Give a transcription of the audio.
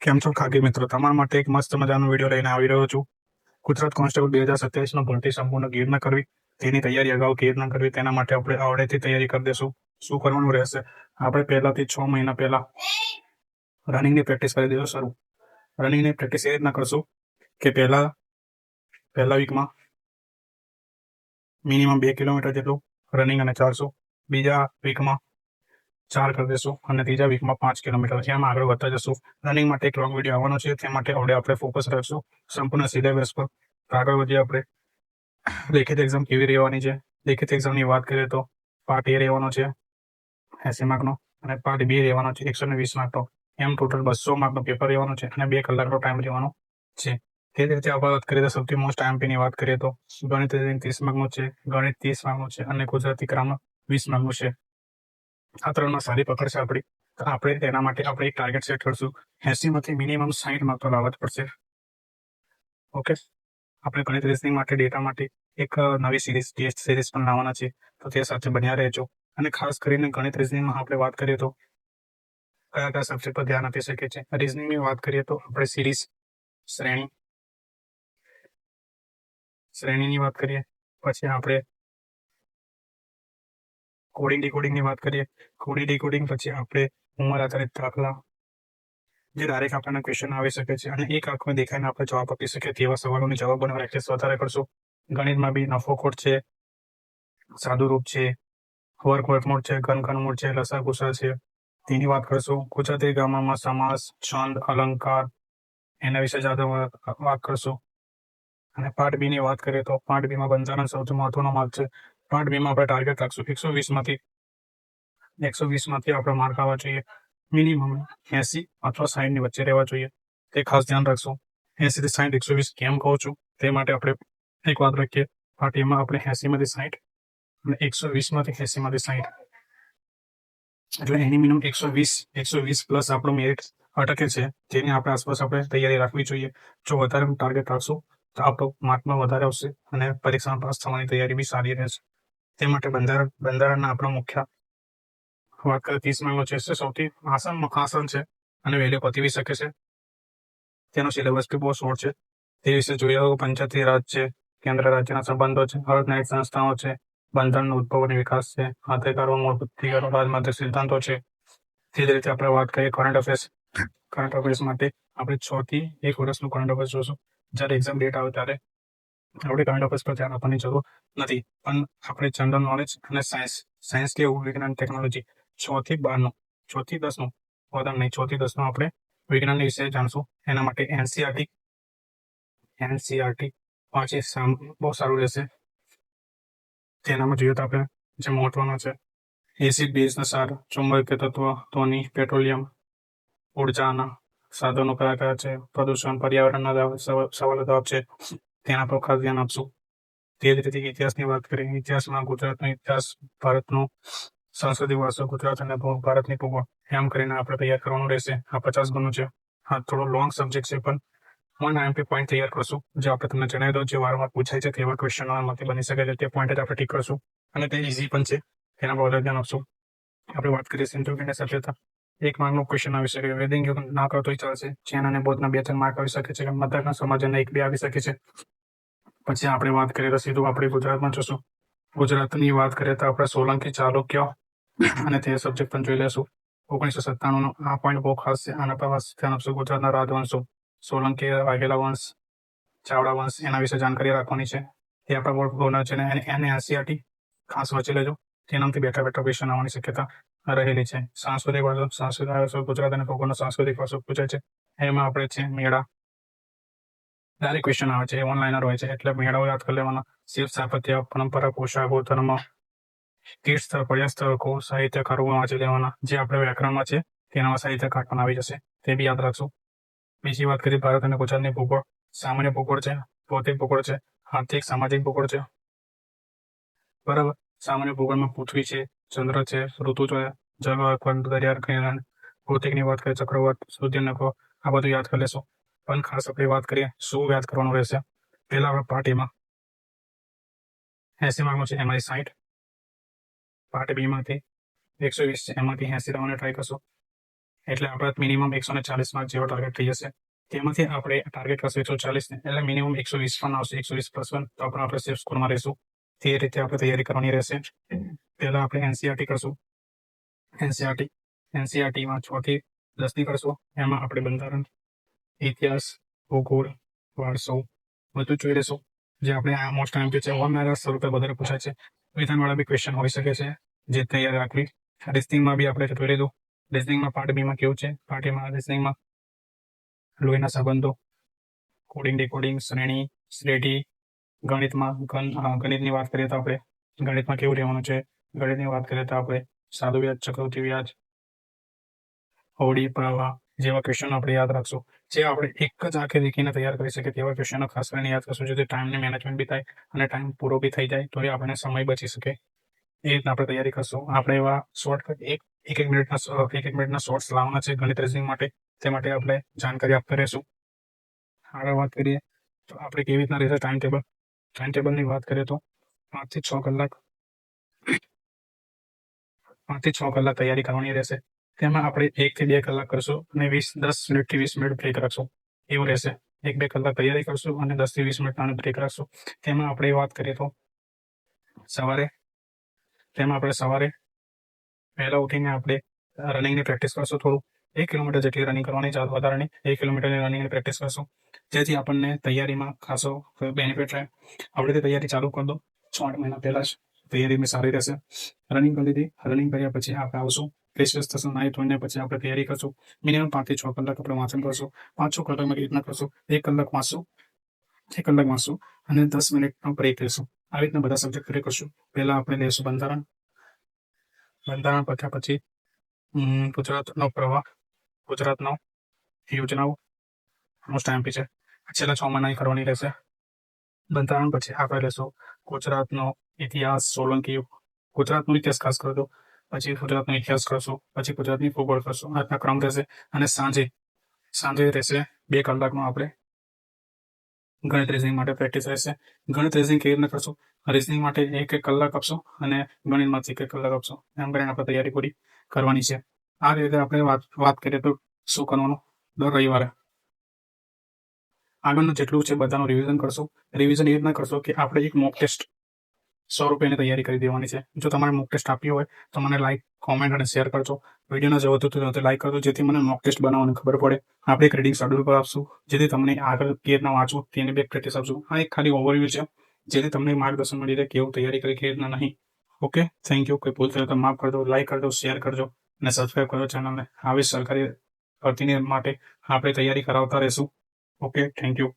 કેમ છો ખાગી મિત્રો? તમારા માટે એક મસ્ત મજાનો વિડીયો લઈને આવી રહ્યો છું. ગુજરાત કોન્સ્ટેબલ 2027 નો ભરતી સંપૂર્ણ કેવી રીતના કરવી, તેની તૈયારી અગાઉ કેવી રીતના કરવી, તેના માટે આપણે આવડેથી તૈયારી કરી દેશું. શું કરવાનું રહેશે? આપણે પહેલાથી 6 મહિના પહેલા રનિંગની પ્રેક્ટિસ કરી દેજો શરૂ. રનિંગની પ્રેક્ટિસ એ રીતના કરશું કે પહેલા વીકમાં મિનિમમ 2 કિલોમીટર જેટલું રનિંગ અને ચાલશું. બીજા વીકમાં 4 કરી દેશું અને ત્રીજા વીકમાં 5 કિલોમીટર. એમ આગળ વધતા જશું. રનિંગ માટે એક લોંગ વિડીયો આવવાનો છે, તે માટે આપણે ફોકસ રાખશું સંપૂર્ણ સિલેબસ પર. આગળ વધીએ આપણે લેખિત એક્ઝામ કેવી રહેવાની છે. લેખિત એક્ઝામની વાત કરીએ તો પાર્ટ એ રહેવાનો છે 80 માર્કનો અને પાર્ટ બી રહેવાનો છે 120 માર્કનો. એમ ટોટલ 200 માર્કનો પેપર રહેવાનો છે અને 2 કલાકનો ટાઈમ રહેવાનો છે. તે જ રીતે આપણે વાત કરીએ તો સૌથી મોસ્ટ આઈએમપીની વાત કરીએ તો ગણિત 30 માર્કનું છે, ગણિત 30 માર્કનું છે અને ગુજરાતી ગ્રામર 20 માર્કનું છે. આ ત્રણમાં સારી પકડ છે આપણી. તો આપણે તેના માટે આપણે એક ટાર્ગેટ સેટ કરશું. 80 માંથી મિનિમમ 60 માર્ક તો લાવવા જ પડશે. ઓકે, આપણે ગણિત રીઝનિંગ માટે ડેટા માટે એક નવી સિરીઝ ટેસ્ટ સિરીઝ પણ લાવવાના છે, તો તે સાથે બન્યા રહેજો. અને ખાસ કરીને ગણિત રીઝનિંગમાં આપણે વાત કરીએ તો કયા કયા સબ્જેક્ટ પર ધ્યાન આપી શકે છે. રીઝનિંગની વાત કરીએ તો આપણે સિરીઝ શ્રેણીની વાત કરીએ, પછી આપણે કોડિંગ ડીકોડિંગની વાત કરીએ. કોડિંગ ડીકોડિંગ પછી આપણે ઉંમર આધારિત દાખલા, જે ડાયરેક્ટ આપણને ક્વેશ્ચન આવી શકે છે અને એક આંખમાં દેખાઈને આપણે જવાબ આપી શકીએ તેવા સવાલોની જવાબોની પ્રેક્ટિસ વધારે કરશું. ગણિતમાં બી નફો ખોટ છે, સાદું રૂપ છે, વર્ક વર્કમૂળ છે, ઘનમૂળ છે, લસા ગુસા છે, તેની વાત કરશું. ગુજરાતી ગ્રામરમાં સમાસ, છંદ, અલંકાર એના વિશે જ્યાદા વાત કરશું. અને પાર્ટ બી ની વાત કરીએ તો પાર્ટ બી માં બંધારણ સૌથી મહત્વનો ભાગ છે. પાર્ટ બી માં આપણે ટાર્ગેટ રાખશું 120 માંથી આપણા માર્ક આવવા જોઈએ મિનિમમ 80 અથવા 60 ની વચ્ચે રહેવા જોઈએ. તે ખાસ ધ્યાન રાખશું. 80 થી 60, 120 કેમ કહું છું તે માટે આપણે એક વાત રાખીએ. પાર્ટ એમાં આપણે 80 માંથી 60 અને 120 માંથી 80 માંથી 60 એટલે એની મિનિમમ 120 પ્લસ આપણો મેરિટ અટકે છે, જેની આપણે આસપાસ આપણે તૈયારી રાખવી જોઈએ. જો વધારે ટાર્ગેટ રાખશું તો આપણો માર્કમાં વધારે આવશે અને પરીક્ષામાં પાસ થવાની તૈયારી બી સારી રહેશે. તે માટે બંધારણના આપણો મુખ્ય વાત કરીએ 30 માર્કનો છે, સૌથી આસાન છે અને વહેલી પતી બી શકે છે. તેનો સિલેબસ બી બહુ શોર્ટ છે. તે વિશે જોઈએ તો પંચાયતી રાજ છે, કેન્દ્ર રાજ્યના સંબંધો છે, અર્થનૈતિક સંસ્થાઓ છે, બંધારણનો ઉદ્ભવ અને વિકાસ છે, અધિકારો, મૂળભૂત અધિકારો, રાજમાર્ગ સિદ્ધાંતો છે. તે જ રીતે આપણે વાત કરીએ કરંટ અફેર્સ માટે આપણે 6 થી 1 વર્ષનું કરંટ અફેર્સ જોશું. જ્યારે એક્ઝામ ડેટ આવે ત્યારે આપણે કરંટ અફેર્સ પર ધ્યાન આપવાની જરૂર નથી, પણ આપણે જનરલ નોલેજ અને સાયન્સ કે વિજ્ઞાન ટેકનોલોજી 6 થી 12નું 6 થી 10નું વધારે નહીં 6 થી 10નું આપણે વિજ્ઞાન વિશે જાણશું. એના માટે એનસીઆરટી વાંચી બહુ સારું રહેશે. તેનામાં જોઈએ તો આપણે જે મહત્વનો છે એસિડ બેઝના સાર, ચુંબકીય તત્વ, ધ્વનિ, પેટ્રોલિયમ, ઉર્જાના સાધનો કયા કયા છે, પ્રદૂષણ, પર્યાવરણના સવાલો જવાબ છે, તેના પર ખાસ ધ્યાન આપશું. તે જ રીતે ઇતિહાસની વાત કરીએ. ઇતિહાસમાં ગુજરાતનો ઇતિહાસ, ભારતનો સંસ્કૃતિ વારસો, ગુજરાત અને ભારતની ભૂગોળ એમ કરીને આપણે તૈયાર કરવાનું રહેશે. આ 50 ગુણનું છે. હા, થોડો લોંગ સબ્જેક્ટ છે, પણ 1 આઈએમપી પોઈન્ટ તૈયાર કરશું. જે આપણે તમને જણાવી દઉં, જે વારંવાર પૂછાય છે તેવા ક્વેશ્ચનમાંથી બની શકે છે. તે પોઈન્ટ જ આપણે ટીક કરશું અને તે ઇઝી પણ છે, તેના પર વધારે ધ્યાન આપશું. આપણે વાત કરીએ સિંધુ ખીણની સભ્યતા, 1 માર્કનો ક્વેશ્ચન આવી શકે. વેદિક યુગ ના કરો તોય ચાલશે. ચૈન અને બૌદ્ધના 2-3 માર્ક આવી શકે છે. મધરના સમાજના 1-2 આવી શકે છે. પછી આપણે વાત કરીએ તો સીધું આપણે ગુજરાતમાં જોશું. ગુજરાતની વાત કરીએ તો આપણે સોલંકી, ચાલુક્ય અને તે સબ્જેક્ટ પણ જોઈ લેશું. 1997નો આ પોઈન્ટ બહુ ખાસ છે. આના પર ધ્યાન આપશું. ગુજરાતના રાજવંશો, સોલંકી, વાઘેલા વંશ, ચાવડા વંશ એના વિશે જાણકારી રાખવાની છે. તે આપણા બોર્ડ ગોના છે અને એનસીઆરટી ખાસ વાંચી લેજો. તેનાથી બેઠા ક્વેશ્ચન આવવાની શક્યતા રહેલી છે. સાંસ્કૃતિક વારસો, ગુજરાત અને ભૂગોળનો સાંસ્કૃતિક વારસો પૂછાય છે. એમાં આપણે છે મેળા, ડાયરેક્ટ ક્વેશ્ચન આવે છે, ઓનલાઈનર હોય છે, એટલે મેળાઓ યાદ કરી લેવાના. શિવ સ્થાપત્ય, પરંપરા, પોશાકો, ધર્મ, તીર્થ સ્થળ, પર્યટન સ્થળ, સાહિત્યકારો વાંચી લેવાના. જે આપણે વ્યાકરણમાં છે તેનામાં સાહિત્યકાર પણ આવી જશે, તે બી યાદ રાખશું. બીજી વાત કરીએ ભારત અને ગુજરાતની ભૂગોળ. સામાન્ય ભૂગોળ છે, ભૌતિક ભૂગોળ છે, આર્થિક સામાજિક ભૂગોળ છે. બરાબર. સામાન્ય ભૂગોળમાં પૃથ્વી છે, ચંદ્ર છે, ઋતુ છે, જળ, દરિયા કિનારા. ભૌતિકની વાત કરીએ ચક્રવાત, સૂર્યનખો, આ બધું યાદ કરી લેશું. પણ ખાસ આપણે વાત કરીએ શું યાદ કરવાનું રહેશે. પહેલા આપણે પાર્ટ એમાં 80 માર્કનું છે, એમાંથી 60. પાર્ટ બી માંથી 120 છે, એમાંથી 80 લાવવાની ટ્રાય કરશું. એટલે આપણા મિનિમમ 140 માર્ક જેવો ટાર્ગેટ થઈ જશે. તેમાંથી આપણે ટાર્ગેટ કરશું 140 ને, એટલે મિનિમમ 120 પણ આવશે, 120+1 તો પણ આપણે સેફ સ્કોરમાં રહીશું. તે રીતે આપણે તૈયારી કરવાની રહેશે. પહેલા આપણે એનસીઆરટી કરશું. એનસીઆરટીમાં 6 થી 10 ની કરશું. એમાં આપણે બંધારણ, ઇતિહાસ, ભૂગોળ, વારસો બધું જોઈ લેશું. જે આપણે આ મોસ્ટ ટાઈમ છે ઓનલાઈન સ્વરૂપે વધારે પૂછાય છે. વિધાનવાળા બી ક્વેશ્ચન હોઈ શકે છે, જે તૈયાર રાખવી. રિઝનિંગમાં બી આપણે જોઈ લીધું. રિઝનિંગમાં પાર્ટ બીમાં કેવું છે, પાર્ટ એમાં રિઝનિંગમાં લોહીના સંબંધો, કોડિંગ ડીકોડિંગ, શ્રેણી, શ્રેઢી, ગણિતની વાત કરીએ તો આપણે ગણિતમાં કેવું રહેવાનું છે. ગણિતની વાત કરીએ તો આપણે સાદું વ્યાજ, ચક્રવૃદ્ધિ વ્યાજ, હોડી, પ્રવાહ જેવા ક્વેશ્ચન આપણે યાદ રાખશું. જે આપણે એક જ આંખે દેખીને તૈયાર કરી શકીએ તેવા ક્વેશ્ચનો ખાસ કરીને યાદ કરશું, જેથી ટાઈમની મેનેજમેન્ટ બી થાય અને ટાઈમ પૂરો બી થઈ જાય, તો એ આપણને સમય બચી શકે. એ રીતના આપણે તૈયારી કરશું. આપણે એવા શોર્ટકટ એક મિનિટના શોર્ટ્સ લાવવાના છે ગણિત રીઝનિંગ માટે. તે માટે આપણે જાણકારી આપતા રહેશું. આગળ વાત કરીએ તો આપણે કેવી રીતના રહેશે ટાઈમ ટેબલની વાત કરીએ તો 5 થી 6 કલાક તૈયારી કરવાની રહેશે. તેમાં આપણે 1 થી 2 કલાક કરશું અને 10 મિનિટથી 20 મિનિટ બ્રેક રાખશું. એવું રહેશે. 1-2 કલાક તૈયારી કરશું અને 10 થી 20 મિનિટનો બ્રેક રાખશું. તેમાં આપણે વાત કરીએ તો સવારે વહેલા ઉઠીને આપણે રનિંગની પ્રેક્ટિસ કરશું. થોડું 1 કિલોમીટર જેટલી રનિંગ કરવાની, વધારાની 1 કિલોમીટરની રનિંગની પ્રેક્ટિસ કરશું, જેથી આપણને તૈયારીમાં ખાસો બેનિફિટ રહે. આપણે તે તૈયારી ચાલુ કરી દો 6-8 મહિના પહેલા જ, તૈયારી સારી રહેશે. રનિંગ કરી લીધી. રનિંગ કર્યા પછી આપણે આવશું, ફ્રેશ થશું, નાહી ધોઈને પછી આપણે તૈયારી કરશું. મિનિમમ 5 થી 6 કલાક આપણે વાંચન કરશું. 5-6 કલાકમાં રીતના કરશું, 1 કલાક વાંચશું અને 10 મિનિટનો બ્રેક લેશું. આવી રીતના બધા સબ્જેક્ટ કરી કરશું. પહેલા આપણે લેશું બંધારણ પત્યા પછી ગુજરાતનો પ્રવાહ, ગુજરાતનો યોજનાઓ મોસ્ટ ટાઈમ છે, છેલ્લા 6 મહિનાની કરવાની રહેશે. બંધારણ પછી આપણે લેશું ગુજરાતનો ઇતિહાસ, સોલંકી યુગ, ગુજરાતનો ઇતિહાસ ખાસ કરજો. પછી ગુજરાતનો ઇતિહાસ કરશું, પછી ગુજરાતની ભૂગોળ કરશું. આ રીતના ક્રમ રહેશે. અને સાંજે રહેશે 2 કલાકનો આપણે ગણિત રીઝનિંગ માટે પ્રેક્ટિસ રહેશે. ગણિત રીઝનિંગ કેવી રીતના કરશું? રીઝનિંગ માટે 1 કલાક આપશો અને ગણિતમાંથી 1 કલાક આપશો. એમ કરીને આપણે તૈયારી પૂરી કરવાની છે. આ રીતે આપણે વાત કરીએ તો શું કરવાનું, દર રવિવારે આગળનું જેટલું છે બધાનું રિવિઝન કરશું. રિવિઝન એ રીતના કરશો કે આપણે એક મોક ટેસ્ટ 100 રૂપિયાની તૈયારી કરી દેવાની છે. જો તમારે મોક ટેસ્ટ આપી હોય તો મને લાઈક, કોમેન્ટ અને શેર કરજો. વિડીયોને જો વધુ તો લાઈક કરજો, જેથી મને મોક ટેસ્ટ બનાવવાની ખબર પડે. આપણે એક રીડિંગ શેડ્યુલ પર આપશું, જેથી તમને આગળ કેવી રીતના વાંચવું તેની બે પ્રેક્ટિસ આપશું. આ એક ખાલી ઓવરવ્યૂ છે, જેથી તમને માર્ગદર્શન મળી રહે કેવું તૈયારી કરી, કેવી રીતના નહીં. Okay, thank you. કોઈ ભૂલ થાય તો માફ કરજો, લાઈક કરજો, શેર કરજો અને સબસ્ક્રાઈબ કરજો ચેનલને. આવી સરકારી ભરતીની માટે આપણે તૈયારી કરાવતા રહેશું. Okay, thank you.